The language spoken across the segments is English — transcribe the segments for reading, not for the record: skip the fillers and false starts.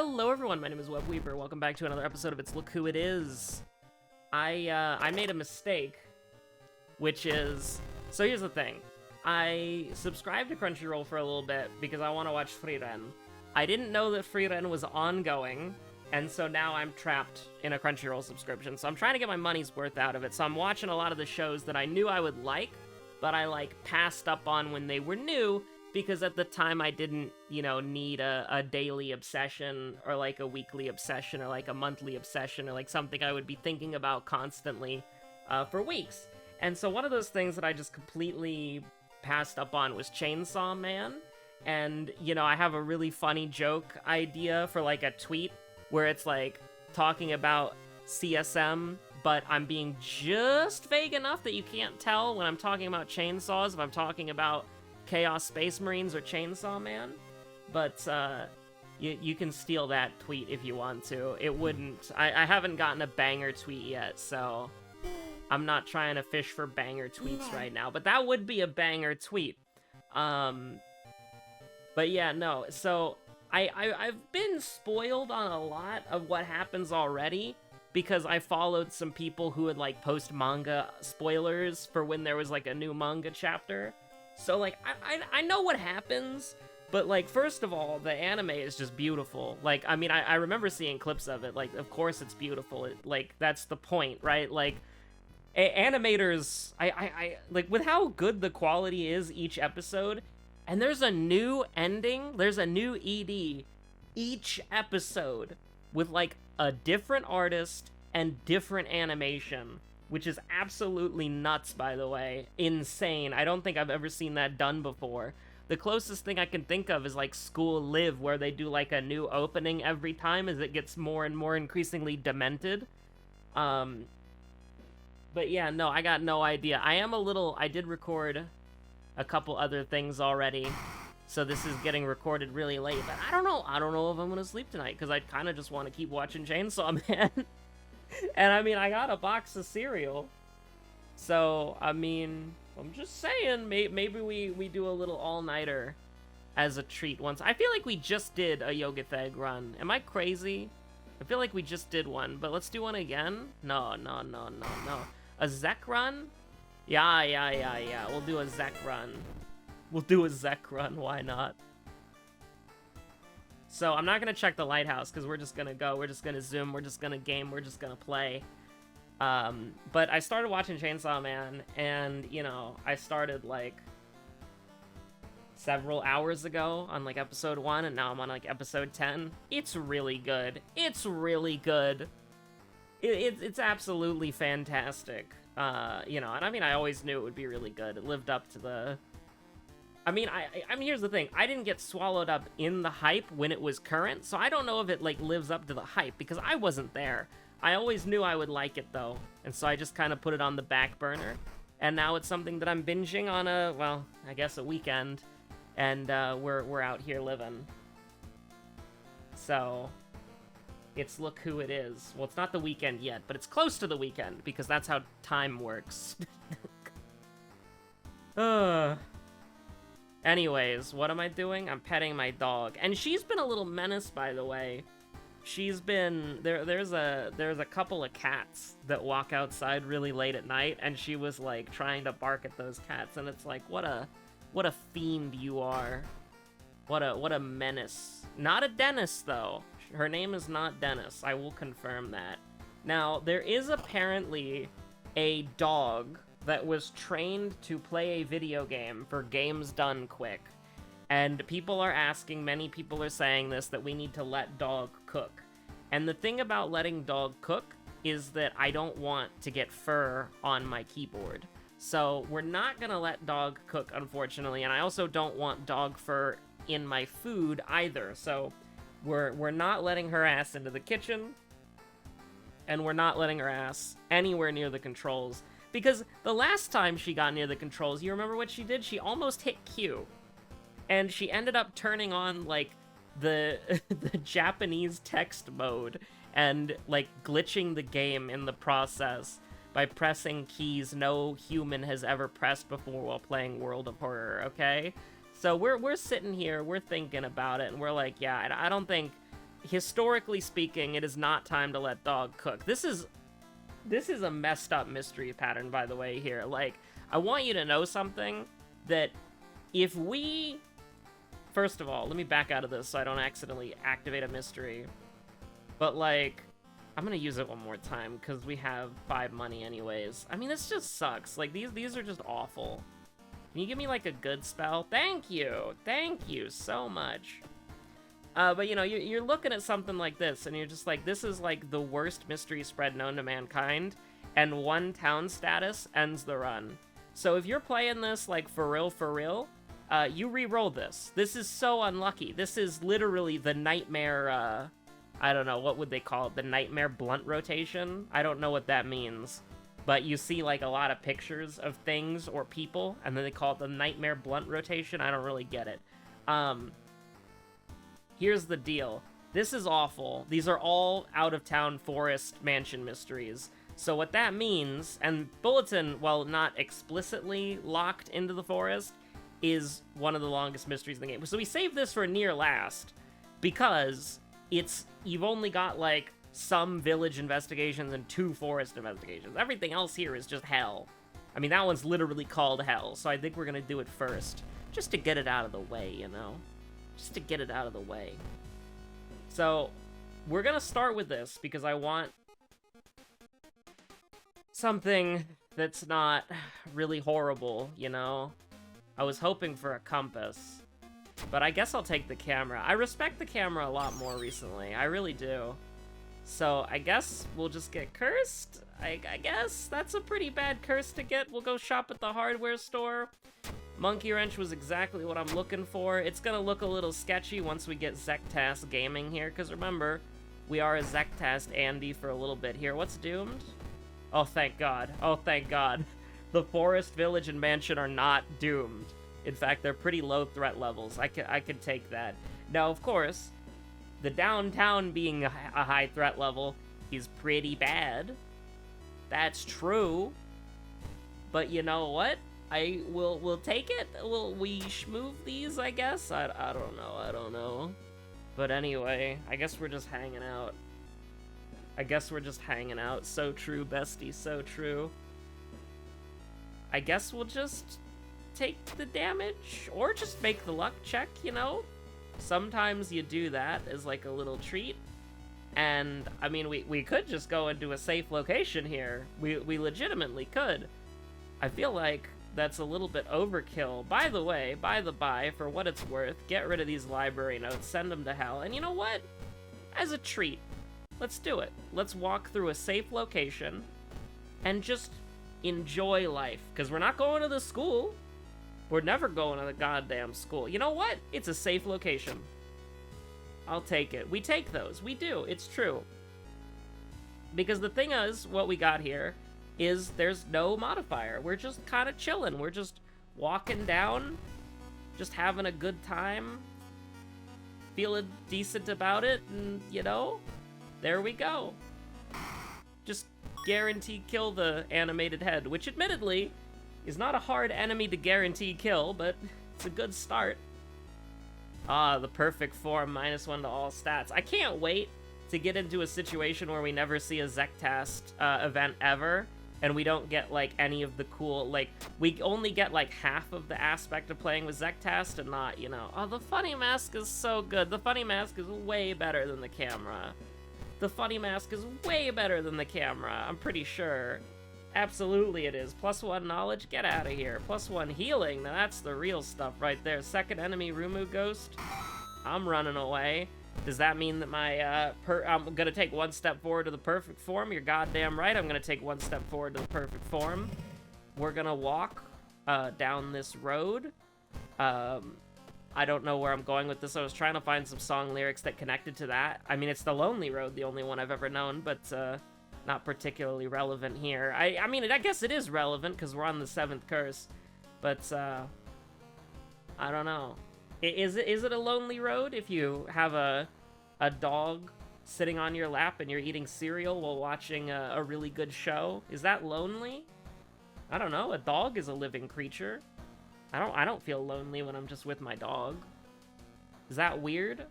Hello everyone, my name is Webweaver. Welcome back to another episode of It's Look Who It Is. I made a mistake, which is... So here's the thing. I subscribed to Crunchyroll for a little bit because I want to watch Frieren. I didn't know that Frieren was ongoing, and so now I'm trapped in a Crunchyroll subscription. So I'm trying to get my money's worth out of it. So I'm watching a lot of the shows that I knew I would like, but I passed up on when they were new, because at the time I didn't, need a daily obsession or a weekly obsession or a monthly obsession or something I would be thinking about constantly for weeks. And so one of those things that I just completely passed up on was Chainsaw Man. And, I have a really funny joke idea for a tweet where it's talking about CSM, but I'm being just vague enough that you can't tell when I'm talking about chainsaws if I'm talking about Chaos Space Marines or Chainsaw Man. But you can steal that tweet if you want to. It wouldn't... I haven't gotten a banger tweet yet, so I'm not trying to fish for banger tweets right now. But that would be a banger tweet. But yeah, no. So I've been spoiled on a lot of what happens already, because I followed some people who would post manga spoilers for when there was a new manga chapter. So I know what happens, but first of all, the anime is just beautiful. I remember seeing clips of it. Of course it's beautiful. That's the point, right? Animators, I with how good the quality is each episode, and there's a new ending, there's a new ED each episode with a different artist and different animation, which is absolutely nuts, by the way. Insane. I don't think I've ever seen that done before. The closest thing I can think of is School Live, where they do a new opening every time as it gets more and more increasingly demented. But yeah, no, I got no idea. I did record a couple other things already, so this is getting recorded really late, but I don't know if I'm gonna sleep tonight, because I kind of just want to keep watching Chainsaw Man. And I got a box of cereal, so I'm just saying, maybe we do a little all-nighter as a treat once. I feel like we just did a Yogatheg run. Am I crazy? I feel like we just did one, but let's do one again. No. A Zek run? Yeah. We'll do a Zek run. Why not? So I'm not going to check the lighthouse, because we're just going to go. We're just going to zoom. We're just going to game. We're just going to play. But I started watching Chainsaw Man, and, I started, several hours ago on, episode 1, and now I'm on, episode 10. It's really good. It's absolutely fantastic. And I always knew it would be really good. It lived up to the... here's the thing. I didn't get swallowed up in the hype when it was current, so I don't know if it, lives up to the hype, because I wasn't there. I always knew I would like it, though, and so I just kind of put it on the back burner, and now it's something that I'm binging on a weekend, and, we're out here living. So, it's Look Who It Is. Well, it's not the weekend yet, but it's close to the weekend, because that's how time works. Anyways, what am I doing? I'm petting my dog. And she's been a little menace, by the way. She's been... There's a couple of cats that walk outside really late at night, and she was, trying to bark at those cats, and it's what a fiend you are. What a menace. Not a Dennis, though. Her name is not Dennis. I will confirm that. Now, there is apparently a dog that was trained to play a video game for games done quick. And many people are saying this, that we need to let dog cook. And the thing about letting dog cook is that I don't want to get fur on my keyboard. So we're not gonna let dog cook, unfortunately, and I also don't want dog fur in my food either. So we're not letting her ass into the kitchen, and we're not letting her ass anywhere near the controls. Because the last time she got near the controls, you remember what she did? She almost hit Q. And she ended up turning on, the Japanese text mode and, glitching the game in the process by pressing keys no human has ever pressed before while playing World of Horror, okay? So we're sitting here, we're thinking about it, and we're yeah, I don't think historically speaking, it is not time to let dog cook. This is a messed up mystery pattern, by the way, here. Like, I want you to know something, that if we... First of all, let me back out of this so I don't accidentally activate a mystery. But, like, I'm gonna use it one more time, because we have 5 money anyways. I mean, this just sucks. Like, these are just awful. Can you give me, like, a good spell? Thank you! Thank you so much. But, you know, you're looking at something like this, and you're just like, this is, like, the worst mystery spread known to mankind, and 1 town status ends the run. So if you're playing this, like, for real, you re-roll this. This is so unlucky. This is literally the nightmare, I don't know, what would they call it? The nightmare blunt rotation? I don't know what that means. But you see, like, a lot of pictures of things or people, and then they call it the nightmare blunt rotation. I don't really get it. Here's the deal. This is awful. These are all out-of-town forest mansion mysteries. So what that means, and Bulletin, while not explicitly locked into the forest, is one of the longest mysteries in the game. So we saved this for near last, because you've only got, like, some village investigations and 2 forest investigations. Everything else here is just hell. I mean, that one's literally called hell, so I think we're gonna do it first. Just to get it out of the way, you know? Just to get it out of the way. So, we're gonna start with this, because I want something that's not really horrible, you know? I was hoping for a compass, but I guess I'll take the camera. I respect the camera a lot more recently, I really do. So, I guess we'll just get cursed? I guess that's a pretty bad curse to get. We'll go shop at the hardware store. Monkey Wrench was exactly what I'm looking for. It's gonna look a little sketchy once we get Zektas Gaming here, because remember, we are a Zektas Andy for a little bit here. What's doomed? Oh, thank God. Oh, thank God. The forest, village, and mansion are not doomed. In fact, they're pretty low threat levels. I could take that. Now, of course, the downtown being a high threat level is pretty bad. That's true. But you know what? We'll take it. Will we schmoove these, I guess? I don't know. But anyway, I guess we're just hanging out. So true, bestie, so true. I guess we'll just take the damage, or just make the luck check, you know? Sometimes you do that as like a little treat. And, I mean, we could just go into a safe location here. We legitimately could. I feel like that's a little bit overkill. By the way, by the by, for what it's worth, get rid of these library notes, send them to hell. And you know what? As a treat, let's do it. Let's walk through a safe location and just enjoy life. Because we're not going to the school. We're never going to the goddamn school. You know what? It's a safe location. I'll take it. We take those. We do. It's true. Because the thing is, what we got here is there's no modifier. We're just kind of chilling. We're just walking down, just having a good time, feeling decent about it, and, you know, there we go. Just guarantee kill the animated head, which admittedly is not a hard enemy to guarantee kill, but it's a good start. Ah, the perfect form, -1 to all stats. I can't wait to get into a situation where we never see a Zektast event ever, and we don't get, like, any of the cool, like, we only get, like, half of the aspect of playing with Zektast and not, you know, oh, the funny mask is so good. The funny mask is way better than the camera. The funny mask is way better than the camera, I'm pretty sure. Absolutely it is. +1 knowledge, get out of here. +1 healing, now that's the real stuff right there. Second enemy Rumu Ghost, I'm running away. Does that mean that my, I'm gonna take 1 step forward to the perfect form? You're goddamn right, I'm gonna take 1 step forward to the perfect form. We're gonna walk, down this road. I don't know where I'm going with this. I was trying to find some song lyrics that connected to that. I mean, it's the Lonely Road, the only one I've ever known, but, not particularly relevant here. I mean, I guess it is relevant, because we're on the 7th curse, but, I don't know. Is it a lonely road if you have a dog sitting on your lap and you're eating cereal while watching a really good show? Is that lonely? I don't know. A dog is a living creature. I don't feel lonely when I'm just with my dog. Is that weird?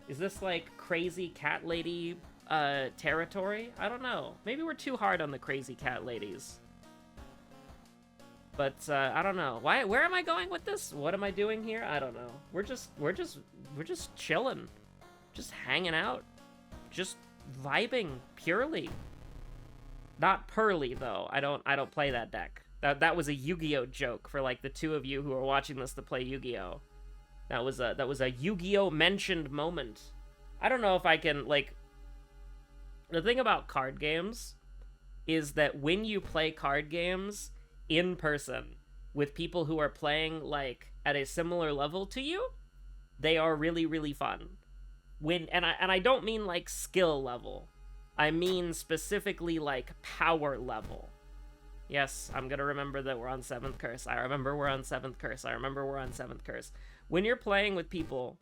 Is this, like, crazy cat lady, territory? I don't know. Maybe we're too hard on the crazy cat ladies. But, I don't know. Where am I going with this? What am I doing here? I don't know. We're just chilling. Just hanging out. Just vibing purely. Not Pearly, though. I don't play that deck. That was a Yu-Gi-Oh joke for, like, the two of you who are watching this to play Yu-Gi-Oh. That was a Yu-Gi-Oh mentioned moment. I don't know if I can, like... The thing about card games is that when you play card games in person with people who are playing, like, at a similar level to you, they are really, really fun. And I don't mean, like, skill level. I mean specifically, like, power level. Yes, I'm gonna remember that we're on 7th Curse. I remember we're on 7th Curse. I remember we're on 7th Curse. When you're playing with people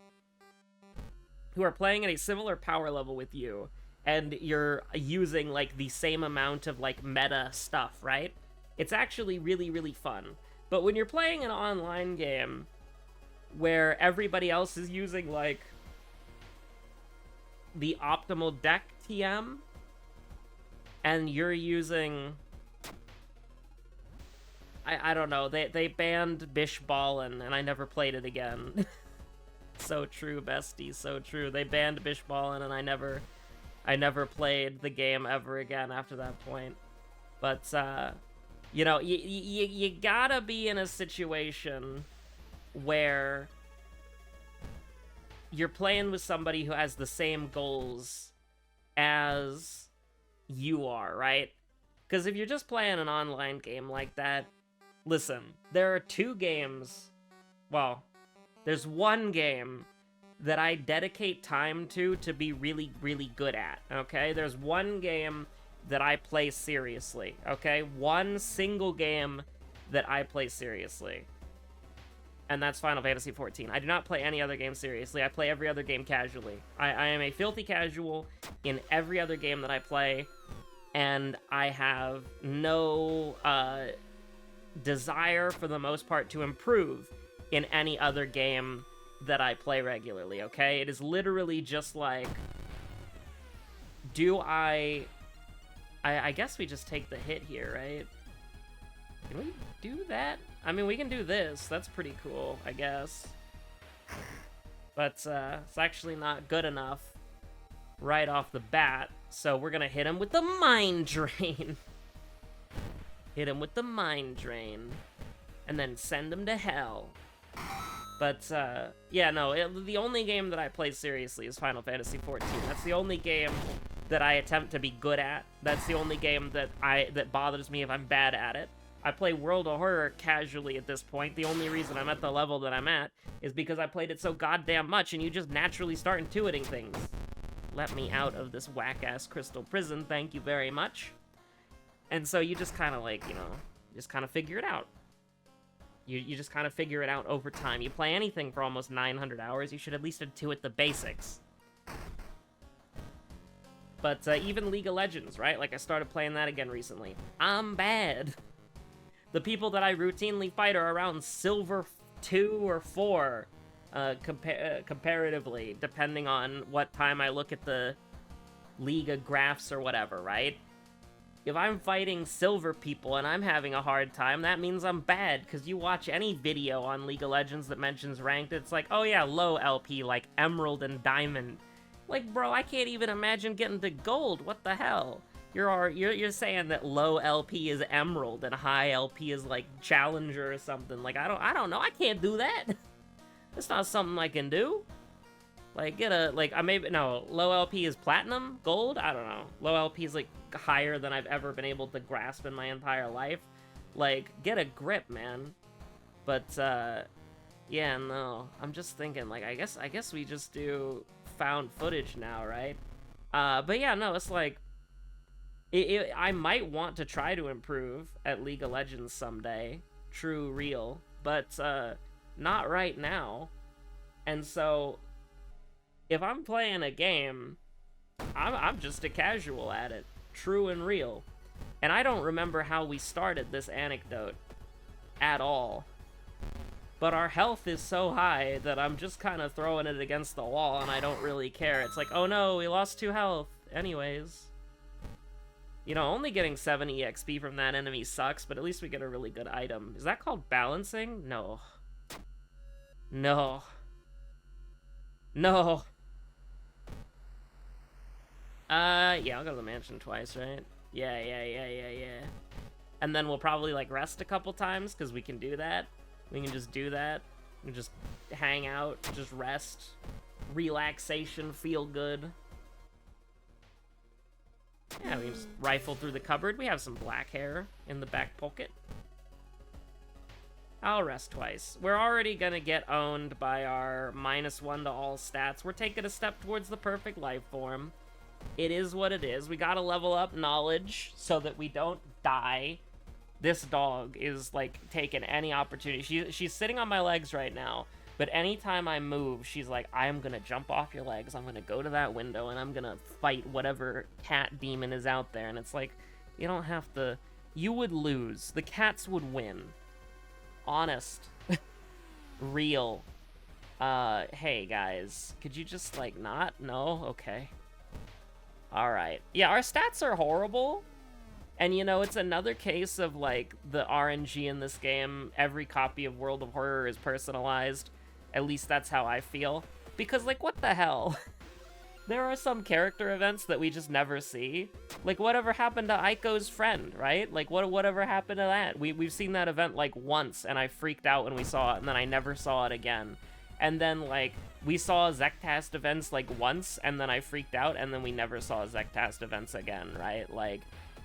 who are playing at a similar power level with you, and you're using, like, the same amount of, like, meta stuff, right? It's actually really, really fun. But when you're playing an online game where everybody else is using, like, the optimal deck TM, and you're using... I don't know, they banned Bish Ballin, and I never played it again. So true, bestie, so true. They banned Bish Ballin, and I never played the game ever again after that point. But, you know, you gotta be in a situation where you're playing with somebody who has the same goals as you are, right? Because if you're just playing an online game like that, listen, there are two games, well, there's one game that I dedicate time to be really, really good at, okay? There's one game that I play seriously, okay? One single game that I play seriously. And that's Final Fantasy XIV. I do not play any other game seriously. I play every other game casually. I am a filthy casual in every other game that I play, and I have no desire, for the most part, to improve in any other game that I play regularly, okay? It is literally just like, do I guess we just take the hit here, right? Can we do that? I mean, we can do this. That's pretty cool, I guess. But, it's actually not good enough right off the bat, so we're gonna hit him with the Mind Drain. Hit him with the Mind Drain. And then send him to hell. But, yeah, no, the only game that I play seriously is Final Fantasy XIV. That's the only game that I attempt to be good at. That's the only game that bothers me if I'm bad at it. I play World of Horror casually at this point. The only reason I'm at the level that I'm at is because I played it so goddamn much, and you just naturally start intuiting things. Let me out of this whack-ass crystal prison, thank you very much. And so you just kind of, like, you know, just kind of figure it out. You just kind of figure it out over time. You play anything for almost 900 hours, you should at least intuit the basics. But even League of Legends, right? Like, I started playing that again recently. I'm bad. The people that I routinely fight are around Silver 2 or 4, comparatively, depending on what time I look at the League of graphs or whatever, right? If I'm fighting silver people and I'm having a hard time, that means I'm bad, because you watch any video on League of Legends that mentions ranked, it's like, oh yeah, low LP, like Emerald and Diamond. Like, bro, I can't even imagine getting to gold, what the hell? You're saying that low LP is Emerald and high LP is, like, Challenger or something. Like, I don't know, I can't do that. That's not something I can do. Like, low LP is Platinum? Gold? I don't know. Low LP is, like, higher than I've ever been able to grasp in my entire life. Like, get a grip, man. But, yeah, no. I'm just thinking, like, I guess we just do found footage now, right? But yeah, no, it's like, I might want to try to improve at League of Legends someday. True, real. But, not right now. And so, if I'm playing a game, I'm just a casual at it. True and real. And I don't remember how we started this anecdote at all. but our health is so high that I'm just kind of throwing it against the wall and I don't really care. It's like, oh no, we lost 2 health. Anyways. You know, only getting 7 EXP from that enemy sucks, but at least we get a really good item. Is that called balancing? No. No. No. Yeah, I'll go to the mansion twice, right? Yeah. And then we'll probably, like, rest a couple times, because we can do that. We can just do that. And just hang out, just rest. Relaxation, feel good. Yeah, we can just rifle through the cupboard. We have some black hair in the back pocket. I'll rest twice. We're already gonna get owned by our -1 to all stats. We're taking a step towards the perfect life form. It is what it is. We gotta level up knowledge so that we don't die. This dog is, like, taking any opportunity. She's sitting on my legs right now, but anytime I move, she's like, I'm gonna jump off your legs, I'm gonna go to that window, and I'm gonna fight whatever cat demon is out there. And it's like, you don't have to... You would lose. The cats would win. Honest. Real. Hey, guys. Could you just, like, not? No? Okay. Alright. Yeah, our stats are horrible. And, you know, it's another case of, like, the RNG in this game. Every copy of World of Horror is personalized. At least that's how I feel. Because, like, what the hell? There are some character events that we just never see. Like, whatever happened to Aiko's friend, right? Like, whatever happened to that? We've seen that event, like, once, and I freaked out when we saw it, and then I never saw it again. And then, like, we saw Zektast events, like, once, and then I freaked out, and then we never saw Zektast events again, right? Like...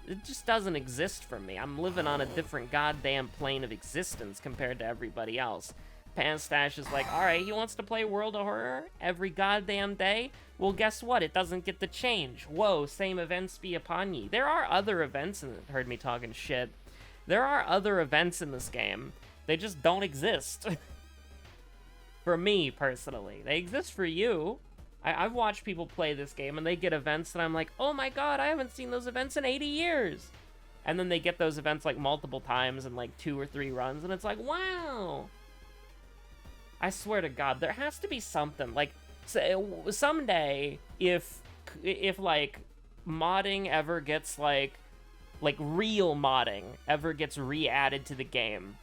It just doesn't exist for me. I'm living on a different goddamn plane of existence compared to everybody else. Panstash is like, alright, he wants to play World of Horror every goddamn day? Well, guess what? It doesn't get to change. Whoa, same events be upon ye. There are other events, and heard me talking shit. There are other events in this game. They just don't exist. For me, personally. They exist for you. I've watched people play this game, and they get events, and I'm like, oh my god, I haven't seen those events in 80 years! And then they get those events, like, multiple times in, like, 2 or 3 runs, and it's like, wow! I swear to god, there has to be something, like, someday, if like, modding ever gets, like, real modding ever gets re-added to the game,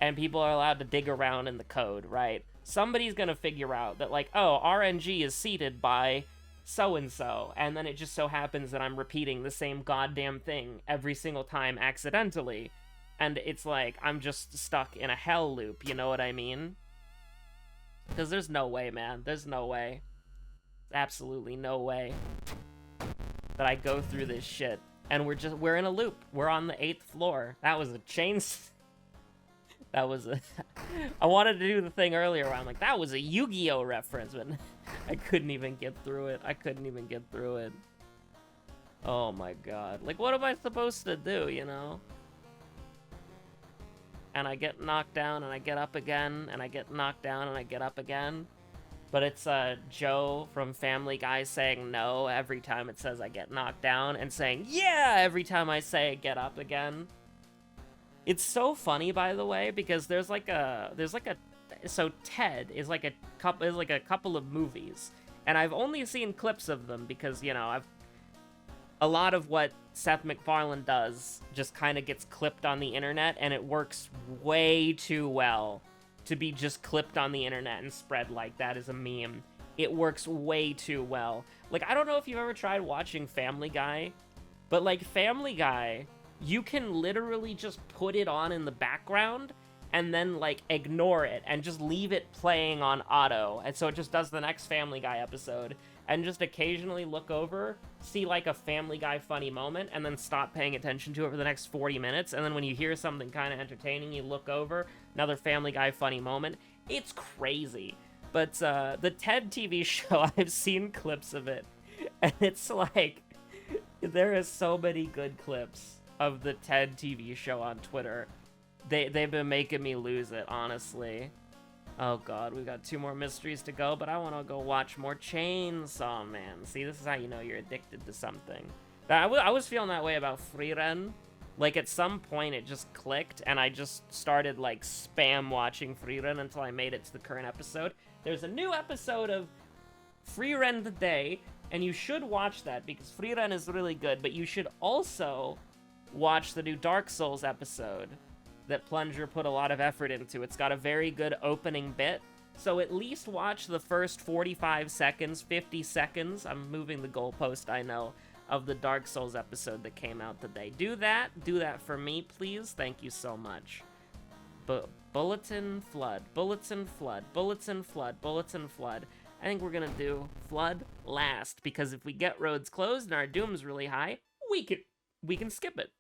and people are allowed to dig around in the code, right? Somebody's gonna figure out that, like, oh, RNG is seeded by so-and-so, and then it just so happens that I'm repeating the same goddamn thing every single time accidentally, and it's like, I'm just stuck in a hell loop, you know what I mean? Because there's no way, man. There's no way. Absolutely no way that I go through this shit, and we're in a loop. We're on the 8th floor. That was a chain... That was a... I wanted to do the thing earlier where I'm like, that was a Yu-Gi-Oh! Reference, but I couldn't even get through it. I couldn't even get through it. Oh my god. Like, what am I supposed to do, you know? And I get knocked down, and I get up again, and I get knocked down, and I get up again. But it's Joe from Family Guy saying no every time it says I get knocked down, and saying yeah every time I say get up again. It's so funny, by the way, because there's like a so Ted is like a couple of movies, and I've only seen clips of them because, you know, a lot of what Seth MacFarlane does just kind of gets clipped on the internet, and it works way too well to be just clipped on the internet and spread like that as a meme. It works way too well. Like, I don't know if you've ever tried watching Family Guy, but like Family Guy, you can literally just put it on in the background and then, like, ignore it and just leave it playing on auto. And so it just does the next Family Guy episode and just occasionally look over, see, like, a Family Guy funny moment, and then stop paying attention to it for the next 40 minutes. And then when you hear something kind of entertaining, you look over, another Family Guy funny moment. It's crazy. But the Ted TV show, I've seen clips of it, and it's like, there is so many good clips of the Ted TV show on Twitter. They've been making me lose it, honestly. Oh god, we've got 2 more mysteries to go, but I want to go watch more Chainsaw Man. See, this is how you know you're addicted to something. I was feeling that way about Frieren, Like, at some point, it just clicked, and I just started, like, spam watching Freerun until I made it to the current episode. There's a new episode of Freerun today, and you should watch that, because Freerun is really good, but you should also watch the new Dark Souls episode that Plunger put a lot of effort into. It's got a very good opening bit, so at least watch the first 45 seconds, 50 seconds, I'm moving the goalpost, I know, of the Dark Souls episode that came out today. Do that for me, please. Thank you so much. Bulletin Flood, Bulletin Flood, Bulletin Flood, Bulletin Flood. I think we're gonna do Flood last, because if we get roads closed and our doom's really high, we can skip it.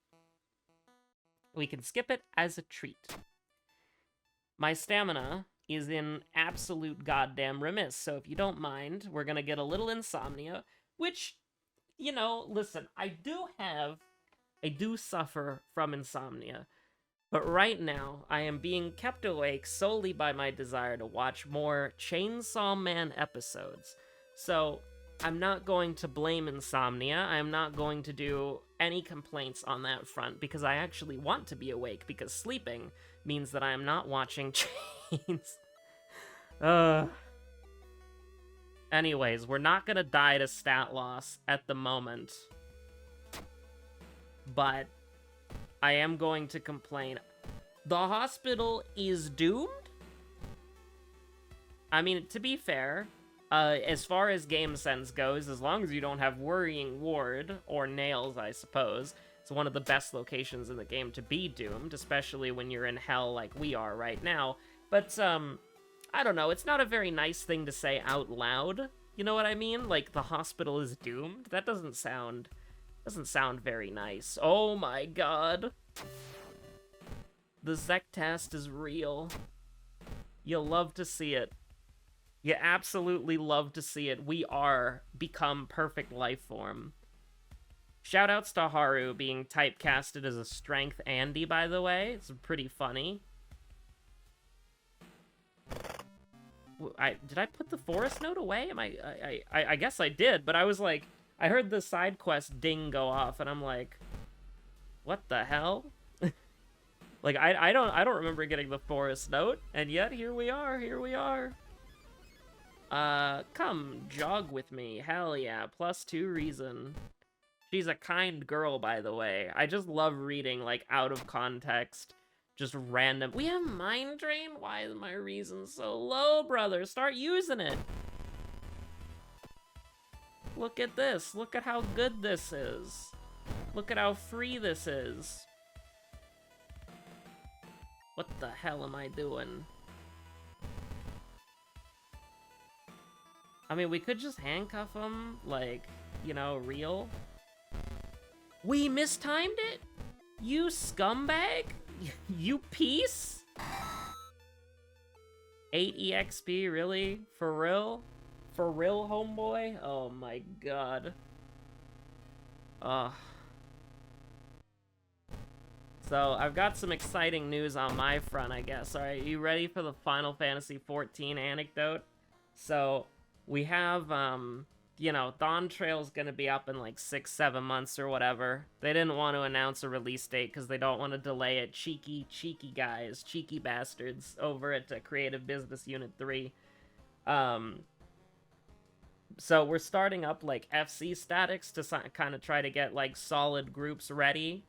We can skip it as a treat. My stamina is in absolute goddamn remiss, so if you don't mind, we're gonna get a little insomnia, which, you know, listen, I do suffer from insomnia, but right now, I am being kept awake solely by my desire to watch more Chainsaw Man episodes. So, I'm not going to blame insomnia, I'm not going to do any complaints on that front, because I actually want to be awake, because sleeping means that I am not watching Chains. Anyways, we're not gonna die to stat loss at the moment, but I am going to complain. The hospital is doomed? I mean, to be fair, as far as game sense goes, as long as you don't have Worrying Ward, or Nails, I suppose, it's one of the best locations in the game to be doomed, especially when you're in hell like we are right now. But, I don't know, it's not a very nice thing to say out loud, you know what I mean? Like, the hospital is doomed? That doesn't sound very nice. Oh my god. The Zectast is real. You'll love to see it. You absolutely love to see it. We are become perfect life form. Shoutouts to Haru being typecasted as a strength Andy, by the way. It's pretty funny. Did I put the forest note away? I guess I did, but I was like, I heard the side quest ding go off, and I'm like, what the hell? Like, I don't remember getting the forest note, and yet here we are. Come jog with me. Hell yeah, +2 reason. She's a kind girl, by the way. I just love reading, like, out of context, just random. We have Mind Drain? Why is my reason so low, brother? Start using it. Look at this. Look at how good this is. Look at how free this is. What the hell am I doing? I mean, we could just handcuff him, like, you know, real. We mistimed it? You scumbag? You piece? 8 EXP, really? For real? For real, homeboy? Oh my god. Ugh. So, I've got some exciting news on my front, I guess. Alright, you ready for the Final Fantasy XIV anecdote? So, we have, you know, Dawn Trail's gonna be up in like 6-7 months or whatever. They didn't want to announce a release date because they don't want to delay it. Cheeky guys, cheeky bastards over at Creative Business Unit 3. So we're starting up like FC statics to kind of try to get like solid groups ready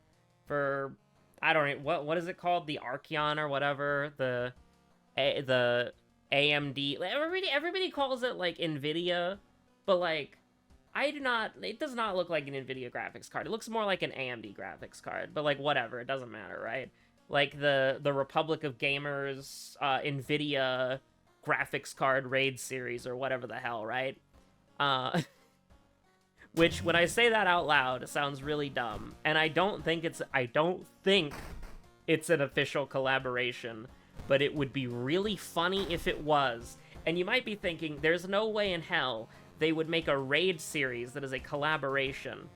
for, I don't know, what is it called? The Archeon or whatever, the AMD. Everybody calls it like NVIDIA, but like it does not look like an NVIDIA graphics card. It looks more like an AMD graphics card, but like whatever, it doesn't matter, right? Like the Republic of Gamers NVIDIA graphics card raid series or whatever the hell, right? Which, when I say that out loud, it sounds really dumb, and I don't think it's an official collaboration, but it would be really funny if it was. And you might be thinking, there's no way in hell they would make a raid series that is a collaboration.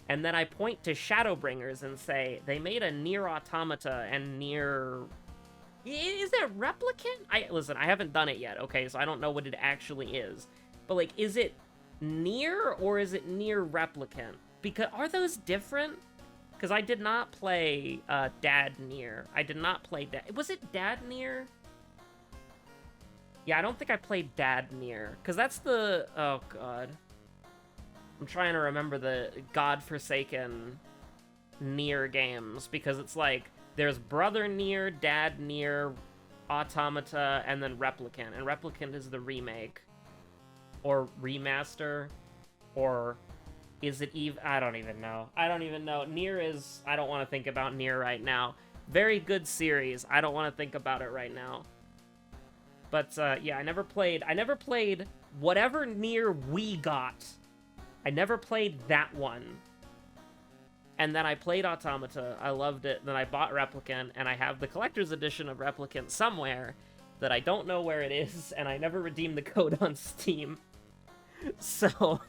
And then I point to Shadowbringers and say, they made a Nier Automata and Nier... Is it Replicant? Listen, I haven't done it yet, okay, so I don't know what it actually is. But, like, is it Nier or is it Nier Replicant? Because, are those different? Because I did not play Dad Nier. I did not play Dad... Was it Dad Nier? Yeah, I don't think I played Dad Nier. Because that's the... Oh, God. I'm trying to remember the godforsaken Nier games. Because it's like, there's Brother Nier, Dad Nier, Automata, and then Replicant. And Replicant is the remake. Or remaster. Or... Is it even... I don't even know. I don't even know. Nier is... I don't want to think about Nier right now. Very good series. I don't want to think about it right now. But, yeah, I never played whatever Nier we got. I never played that one. And then I played Automata. I loved it. Then I bought Replicant, and I have the collector's edition of Replicant somewhere that I don't know where it is, and I never redeemed the code on Steam. So...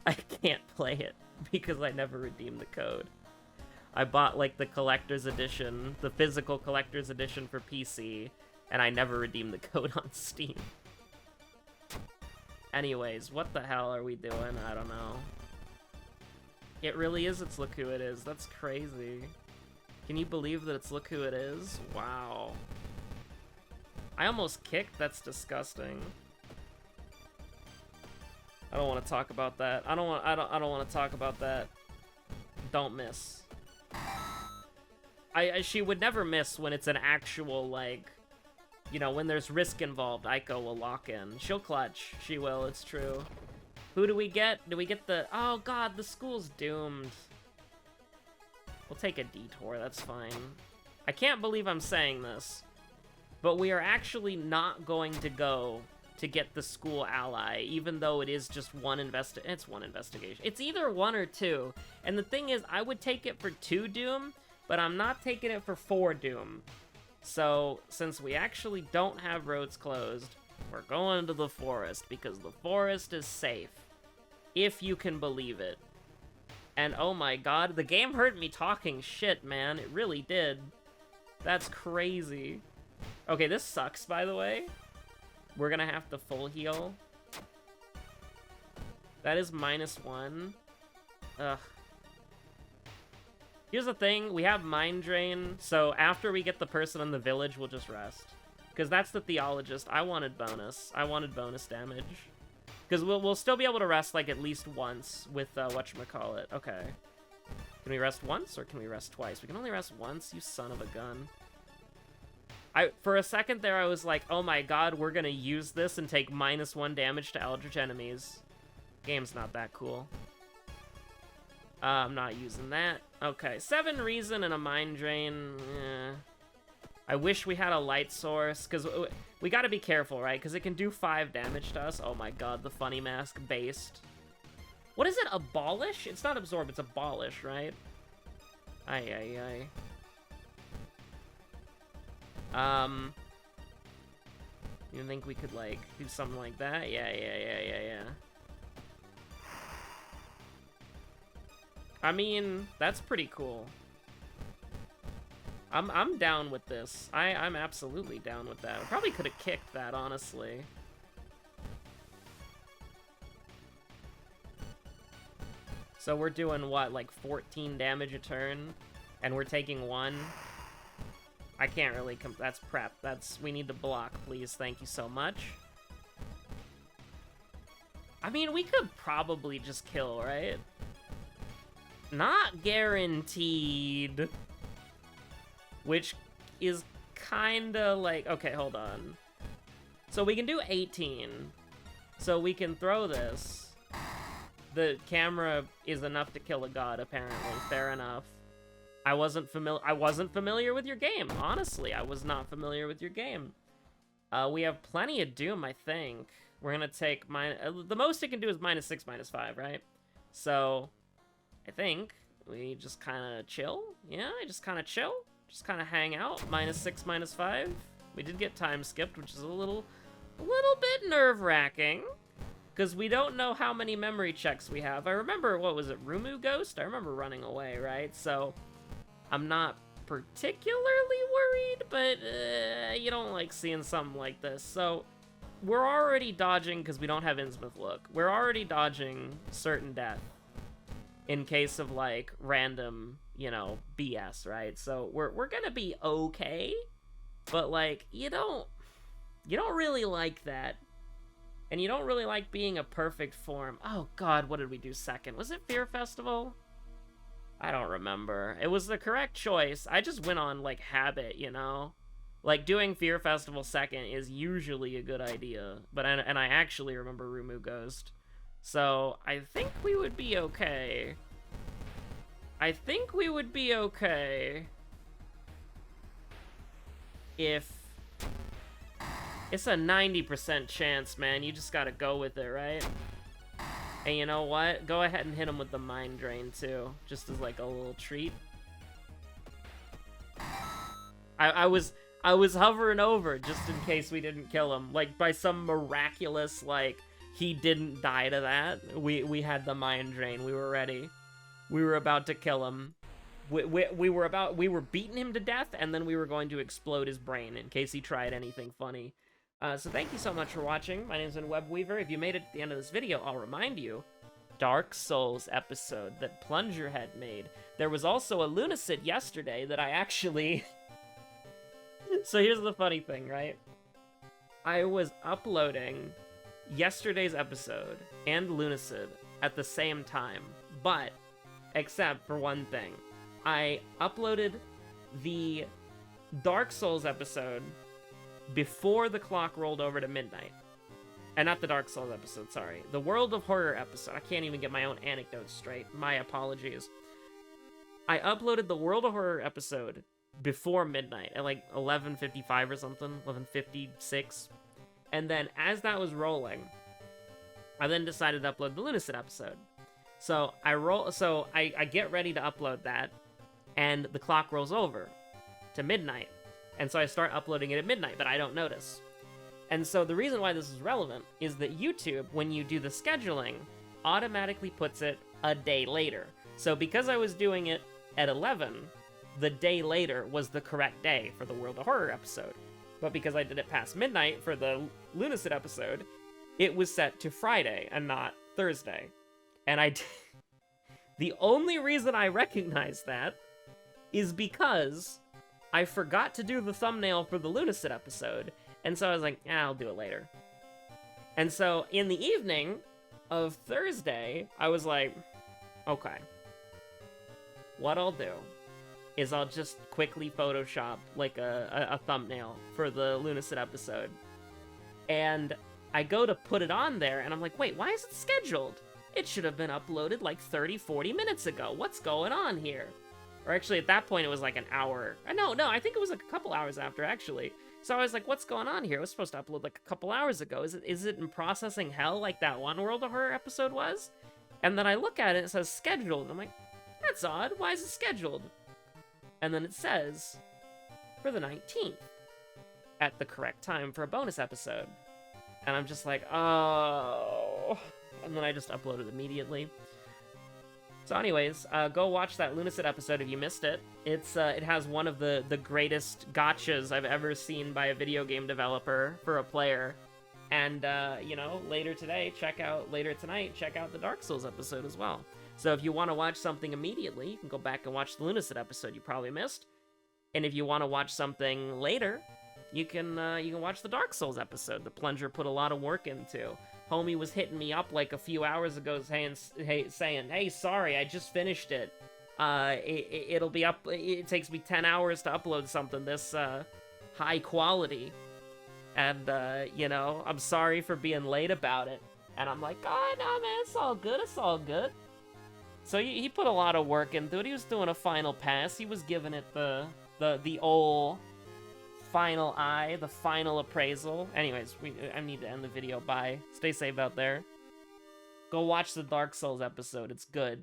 I can't play it because I never redeemed the code. I bought, like, the collector's edition, the physical collector's edition for PC, and I never redeemed the code on Steam. Anyways, what the hell are we doing? I don't know. It really is It's Look Who It Is. That's crazy. Can you believe that it's Look Who It Is? Wow. I almost kicked? That's disgusting. I don't want to talk about that. I don't want to talk about that. Don't miss. She would never miss when it's an actual, like, you know, when there's risk involved. Aiko will lock in. She'll clutch. She will, it's true. Who do we get? Do we get the... Oh, God, the school's doomed. We'll take a detour. That's fine. I can't believe I'm saying this, but we are actually not going to go to get the school ally, even though it is just it's one investigation. It's either 1 or 2. And the thing is, I would take it for 2 Doom, but I'm not taking it for 4 Doom. So, since we actually don't have roads closed, we're going to the forest, because the forest is safe. If you can believe it. And oh my god, the game heard me talking shit, man. It really did. That's crazy. Okay, this sucks, by the way. We're gonna have to full heal. That is -1. Ugh. Here's the thing, we have Mind Drain, so after we get the person in the village, we'll just rest. Because that's the Theologist. I wanted bonus. I wanted bonus damage. Because we'll still be able to rest, like, at least once with, whatchamacallit. Okay. Can we rest once, or can we rest twice? We can only rest once, you son of a gun. For a second there, I was like, oh my god, we're gonna use this and take -1 damage to Eldritch enemies. Game's not that cool. I'm not using that. Okay, 7 Reason and a Mind Drain. I wish we had a Light Source, because we gotta be careful, right? Because it can do 5 damage to us. Oh my god, the Funny Mask based. What is it? Abolish? It's not Absorb, it's Abolish, right? Ay. You think we could, like, do something like that? Yeah. I mean, that's pretty cool. I'm down with this. I'm absolutely down with that. I probably could have kicked that, honestly. So we're doing, what, like 14 damage a turn? And we're taking 1? I can't really that's prep. We need to block, please. Thank you so much. I mean, we could probably just kill, right? Not guaranteed. Which is kinda like... Okay, hold on. So we can do 18. So we can throw this. The camera is enough to kill a god, apparently. Fair enough. I wasn't familiar with your game. Honestly, I was not familiar with your game. We have plenty of Doom, I think. We're gonna take the most it can do is -6, -5, right? So, I think we just kind of chill. Yeah, just kind of chill. Just kind of hang out. -6, -5. We did get time skipped, which is a little bit nerve-wracking. Because we don't know how many memory checks we have. I remember, what was it, Rumu Ghost? I remember running away, right? So, I'm not particularly worried, but you don't like seeing something like this. So, we're already dodging, because we don't have Innsmouth Look. We're already dodging certain death in case of, like, random, you know, BS, right? So we're gonna be okay, but, like, you don't really like that. And you don't really like being a perfect form. Oh god, what did we do second? Was it Fear Festival? I don't remember. It was the correct choice. I just went on, like, habit, you know? Like, doing Fear Festival second is usually a good idea. But and I actually remember Rumu Ghost. So, I think we would be okay. I think we would be okay if... It's a 90% chance, man. You just gotta go with it, right? And you know what? Go ahead and hit him with the Mind Drain, too. Just as, like, a little treat. I was hovering over just in case we didn't kill him. Like, by some miraculous, like, he didn't die to that. We had the Mind Drain. We were ready. We were about to kill him. We were beating him to death, and then we were going to explode his brain in case he tried anything funny. So thank you so much for watching. My name's been Webweaver. If you made it to the end of this video, I'll remind you, Dark Souls episode that Plunger had made. There was also a Lunacid yesterday that I actually... So here's the funny thing, right? I was uploading yesterday's episode and Lunacid at the same time, but, except for one thing. I uploaded the Dark Souls episode before the clock rolled over to midnight. And not the Dark Souls episode, sorry. The World of Horror episode. I can't even get my own anecdotes straight. My apologies. I uploaded the World of Horror episode before midnight at like 11:55 or something, 11:56. And then as that was rolling, I then decided to upload the Lunacid episode. So I get ready to upload that, and the clock rolls over to midnight. And so I start uploading it at midnight, but I don't notice. And so the reason why this is relevant is that YouTube, when you do the scheduling, automatically puts it a day later. So because I was doing it at 11, the day later was the correct day for the World of Horror episode. But because I did it past midnight for the Lunacid episode, it was set to Friday and not Thursday. And the only reason I recognize that is because I forgot to do the thumbnail for the Lunacid episode, and so I was like, I'll do it later. And so, in the evening of Thursday, I was like, okay, what I'll do is I'll just quickly Photoshop, like, a thumbnail for the Lunacid episode. And I go to put it on there, and I'm like, wait, why is it scheduled? It should have been uploaded like 30-40 minutes ago. What's going on here? Or actually, at that point, it was like an hour. No, I think it was like a couple hours after, actually. So I was like, what's going on here? It was supposed to upload like a couple hours ago. Is it in processing hell like that one World of Horror episode was? And then I look at it, it says scheduled. I'm like, that's odd. Why is it scheduled? And then it says, for the 19th, at the correct time for a bonus episode. And I'm just like, oh. And then I just uploaded immediately. So anyways, go watch that Lunacid episode if you missed it. It has one of the greatest gotchas I've ever seen by a video game developer for a player. And, you know, later tonight, check out the Dark Souls episode as well. So if you want to watch something immediately, you can go back and watch the Lunacid episode you probably missed. And if you want to watch something later, you can watch the Dark Souls episode that Plunger put a lot of work into. Homie was hitting me up like a few hours ago saying, hey, sorry, I just finished it. It'll be up, it takes me 10 hours to upload something this high quality. And, you know, I'm sorry for being late about it. And I'm like, oh, no, man, it's all good. So he put a lot of work into it. He was doing a final pass. He was giving it the old final eye, the final appraisal. Anyways, I need to end the video. Bye. Stay safe out there. Go watch the Dark Souls episode. It's good.